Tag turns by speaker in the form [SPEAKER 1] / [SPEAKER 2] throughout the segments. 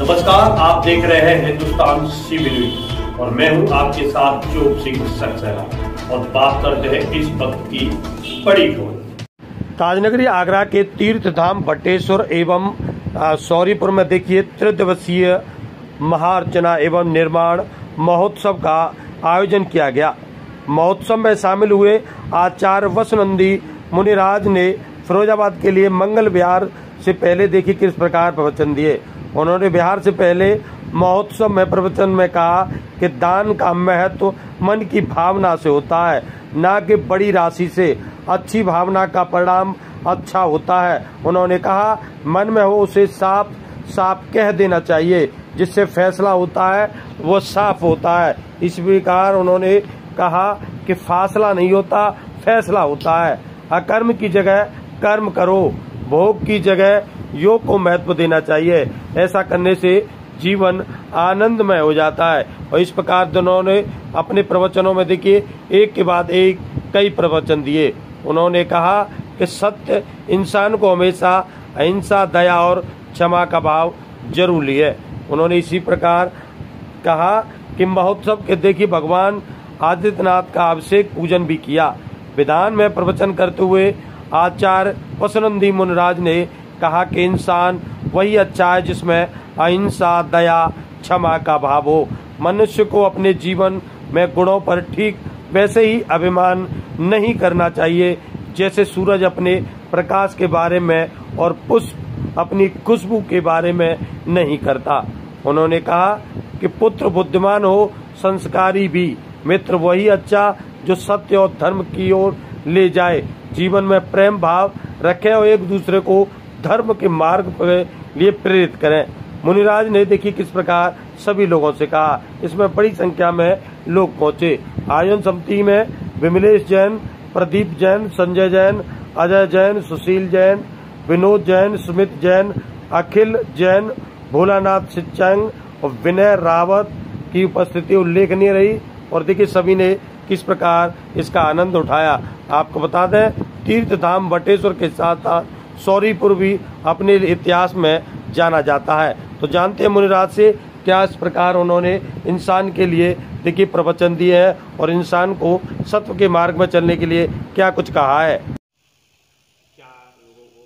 [SPEAKER 1] नमस्कार, आप देख रहे हैं हिंदुस्तान सीबी न्यूज और मैं हूं आपके साथ जोग सिंह सक्सेना और बात करते हैं इस वक्त की बड़ी खबर। ताजनगरी आगरा के तीर्थ धाम बटेश्वर एवं सौरीपुर में देखिए त्रिदिवसीय महाअर्चना एवं निर्माण महोत्सव का आयोजन किया गया। महोत्सव में शामिल हुए आचार्य वसुनंदी मुनिराज ने फिरोजाबाद के लिए मंगल विहार से पहले देखिए किस प्रकार प्रवचन दिए। उन्होंने बिहार से पहले महोत्सव में प्रवचन में कहा कि दान का महत्व मन की भावना से होता है, ना कि बड़ी राशि से। अच्छी भावना का परिणाम अच्छा होता है। उन्होंने कहा मन में हो उसे साफ साफ कह देना चाहिए, जिससे फैसला होता है वो साफ होता है। इस प्रकार उन्होंने कहा कि फासला नहीं होता, फैसला होता है। अकर्म की जगह कर्म करो, भोग की जगह योग को महत्व देना चाहिए। ऐसा करने से जीवन आनंदमय हो जाता है। और इस प्रकार उन्होंने अपने प्रवचनों में देखिए एक के बाद एक कई प्रवचन दिए। उन्होंने कहा कि सत्य इंसान को हमेशा अहिंसा, दया और क्षमा का भाव जरूरी है। उन्होंने इसी प्रकार कहा कि महोत्सव के देखिए भगवान आदित्यनाथ का अभिषेक पूजन भी किया। विधान में प्रवचन करते हुए आचार्य वसुनंदी मुनिराज ने कहा कि इंसान वही अच्छा है जिसमें अहिंसा, दया, क्षमा का भाव हो। मनुष्य को अपने जीवन में गुणों पर ठीक वैसे ही अभिमान नहीं करना चाहिए जैसे सूरज अपने प्रकाश के बारे में और पुष्प अपनी खुशबू के बारे में नहीं करता। उन्होंने कहा कि पुत्र बुद्धिमान हो, संस्कारी भी, मित्र वही अच्छा जो सत्य और धर्म की ओर ले जाए, जीवन में प्रेम भाव रखें और एक दूसरे को धर्म के मार्ग के लिए प्रेरित करें। मुनिराज ने देखिए किस प्रकार सभी लोगों से कहा। इसमें बड़ी संख्या में लोग पहुंचे। आयोजन समिति में विमलेश जैन, प्रदीप जैन, संजय जैन, अजय जैन, सुशील जैन, विनोद जैन, सुमित जैन, अखिल जैन, भोलानाथ सिच्चंग और विनय रावत की उपस्थिति उल्लेखनीय रही। और देखिए सभी ने किस प्रकार इसका आनंद उठाया। आपको बता दें तीर्थ धाम बटेश्वर के साथ साथ सौरीपुर भी अपने इतिहास में जाना जाता है। तो जानते हैं मुनिराज से क्या इस प्रकार उन्होंने इंसान के लिए देखिए प्रवचन दिए हैं और इंसान को सत्य के मार्ग में चलने के लिए क्या कुछ कहा है।
[SPEAKER 2] क्या लोगों को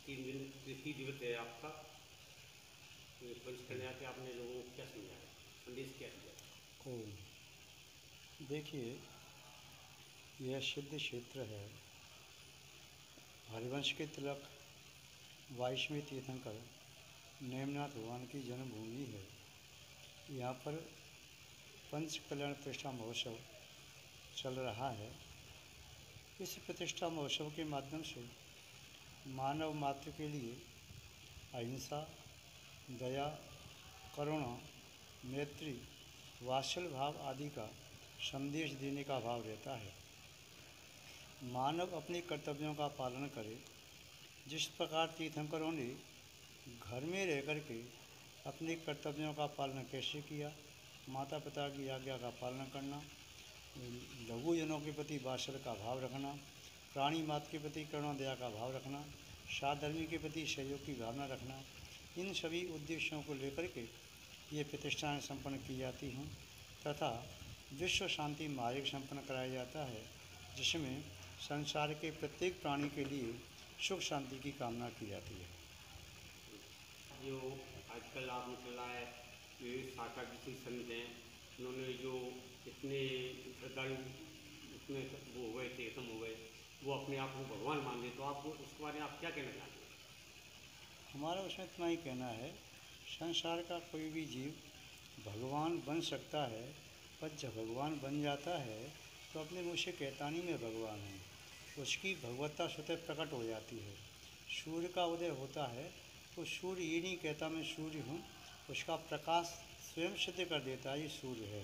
[SPEAKER 2] 3 दिवस है आपका करने आके आपने लोगों को क्या समझाया, संदेश क्या दिया?
[SPEAKER 3] देखिए यह सिद्ध क्षेत्र है। हरिवंश के तिलक वाइष्णवी तीर्थंकर नेमनाथ भगवान की जन्मभूमि है। यहाँ पर पंच कल्याण प्रतिष्ठा महोत्सव चल रहा है। इस प्रतिष्ठा महोत्सव के माध्यम से मानव मात्र के लिए अहिंसा, दया, करुणा, मैत्री, वात्सल्य भाव आदि का संदेश देने का भाव रहता है। मानव अपने कर्तव्यों का पालन करे। जिस प्रकार तीर्थंकरों ने घर में रह कर के अपने कर्तव्यों का पालन कैसे किया, माता पिता की आज्ञा का पालन करना, लघुजनों के प्रति वात्सल्य का भाव रखना, प्राणी मात्र के प्रति करुणा दया का भाव रखना, साधर्मी के प्रति सहयोग की भावना रखना, इन सभी उद्देश्यों को लेकर के ये प्रतिष्ठाएँ संपन्न की जाती हैं तथा विश्व शांति महायज्ञ संपन्न कराया जाता है, जिसमें संसार के प्रत्येक प्राणी के लिए सुख शांति की कामना की जाती है।
[SPEAKER 2] जो आजकल आपने चला है ये शाखा किसी संत हैं, उन्होंने जो इतने श्रद्धालु उसमें वो हो गए थे, खत्म हो गए, वो अपने आप को भगवान मानते, तो आप उसके बारे में आप क्या कहना चाहते हैं?
[SPEAKER 3] हमारा उसमें इतना ही कहना है, संसार का कोई भी जीव भगवान बन सकता है, पर जब भगवान बन जाता है तो अपने मुँह से कहता नहीं मैं भगवान हूँ, उसकी भगवत्ता स्वतः प्रकट हो जाती है। सूर्य का उदय होता है तो सूर्य ये नहीं कहता मैं सूर्य हूँ, उसका प्रकाश स्वयं सिद्ध कर देता है ये सूर्य है।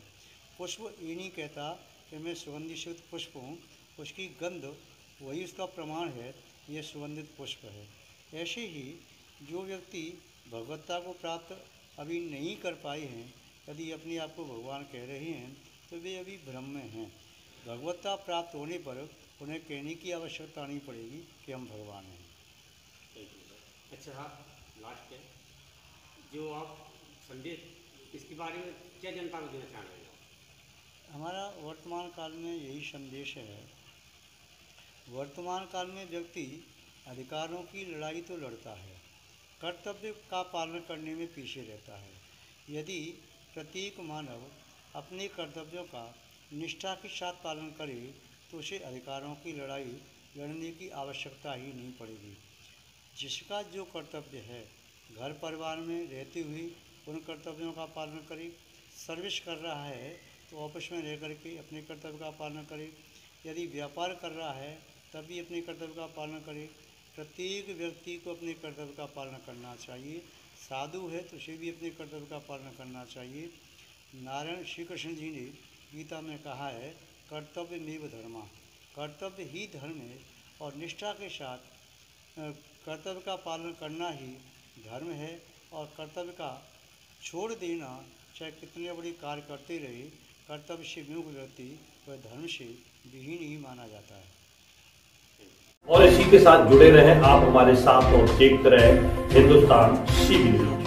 [SPEAKER 3] पुष्प ये नहीं कहता कि मैं सुगंधित युक्त पुष्प हूँ, उसकी गंध वही उसका प्रमाण है, ये सुगंधित पुष्प है। ऐसे ही जो व्यक्ति भगवत्ता को प्राप्त अभी नहीं कर पाए हैं, यदि अपने आप को भगवान कह रहे हैं तो वे अभी भ्रम में हैं। भगवत्ता प्राप्त होने पर उन्हें कहने की आवश्यकता नहीं पड़ेगी कि हम भगवान हैं।
[SPEAKER 2] अच्छा लास्ट है जो आप संदेश इसके बारे में क्या जनता को देना चाह रहे हैं?
[SPEAKER 3] हमारा वर्तमान काल में यही संदेश है। वर्तमान काल में व्यक्ति अधिकारों की लड़ाई तो लड़ता है, कर्तव्य का पालन करने में पीछे रहता है। यदि प्रत्येक मानव अपने कर्तव्यों का निष्ठा के साथ पालन करे तो उसे अधिकारों की लड़ाई लड़ने की आवश्यकता ही नहीं पड़ेगी। जिसका जो कर्तव्य है, घर परिवार में रहते हुए उन कर्तव्यों का पालन करे। सर्विस कर रहा है तो ऑफिस में रह करके अपने कर्तव्य का पालन करे। यदि व्यापार कर रहा है तब भी अपने कर्तव्य का पालन करे। प्रत्येक व्यक्ति को अपने कर्तव्य का पालन करना चाहिए। साधु है तो उसे भी अपने कर्तव्य का पालन करना चाहिए। नारायण श्री कृष्ण जी ने गीता में कहा है, कर्तव्य मेव धर्मा, कर्तव्य ही धर्म है और निष्ठा के साथ कर्तव्य का पालन करना ही धर्म है। और कर्तव्य का छोड़ देना, चाहे कितने बड़ी कार्य करते रहे, कर्तव्य से विमुख व्यक्ति वह धर्म से विहीन ही माना जाता है।
[SPEAKER 1] और इसी के साथ जुड़े रहें आप हमारे साथ और देखते रहें हिंदुस्तान CB न्यूज़।